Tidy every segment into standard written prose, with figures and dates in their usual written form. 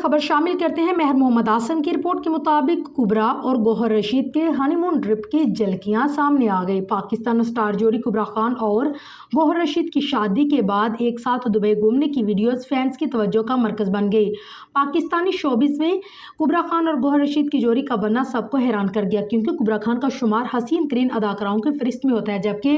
खबर शामिल करते हैं। महर मोहम्मद आसन की रिपोर्ट के मुताबिक कुबरा और गौहर रशीद के हनीमून ट्रिप की झलकियां सामने आ गई। पाकिस्तान स्टार जोड़ी कुबरा खान और गौहर रशीद की शादी के बाद एक साथ दुबई घूमने की वीडियोस फैंस की तवज्जो का मरकज बन गई। पाकिस्तानी शोबिस में कुबरा खान और गौहर रशीद की जोड़ी का बनना सबको हैरान कर गया, क्योंकि कुबरा खान का शुमार हसीन तरीन अदाकाराओं की फहरिस्त में होता है, जबकि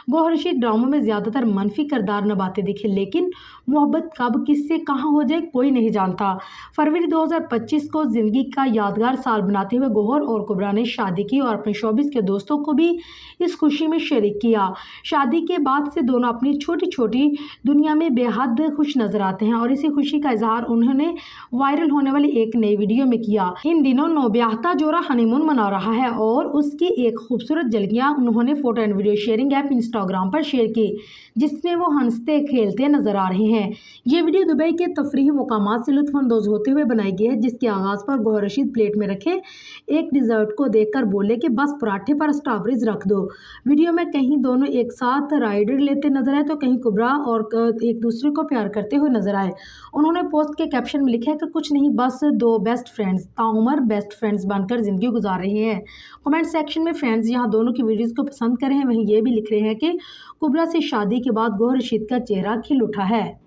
गौहर रशीद ड्रामों में ज्यादातर मनफी किरदार निभाते दिखे। लेकिन मोहब्बत कब किससे कहाँ हो जाए कोई नहीं जानता। फरवरी 2025 को जिंदगी का यादगार साल बनाते हुए गौहर और कुबरा ने शादी की और अपने शोबिस के दोस्तों को भी इस खुशी में शरीक किया। शादी के बाद से दोनों अपनी छोटी छोटी दुनिया में बेहद खुश नजर आते हैं और इसी खुशी का इजहार उन्होंने वायरल होने वाली एक नई वीडियो में किया। इन दिनों नौब्याहता जोड़ा हनीमून मना रहा है और उसकी एक खूबसूरत झलकियां उन्होंने photo and video sharing app Instagram पर शेयर की, जिसमें वो हंसते खेलते नजर आ रहे हैं। ये वीडियो दुबई के तफरीही मुकामात से लुत्फानंदोज होते हुए बनाई गई है, जिसके आगाज पर गौहर रशीद प्लेट में रखे एक डिजर्ट को देखकर बोले कि बस पराठे पर स्ट्रॉबेरीज रख दो। वीडियो में कहीं दोनों एक साथ राइड लेते नजर आए तो कहीं कुबरा और एक दूसरे को प्यार करते हुए नजर आए। उन्होंने पोस्ट के कैप्शन में लिखा है कि कुछ नहीं, बस दो बेस्ट फ्रेंड्स ताउमर बेस्ट फ्रेंड्स बनकर जिंदगी गुजार रहे हैं। कमेंट सेक्शन में फैंस यहाँ दोनों की वीडियोस को पसंद कर रहे हैं, वहीं ये भी लिख रहे हैं कि कुबरा से शादी के बाद गौहर रशीद का चेहरा खिल उठा है।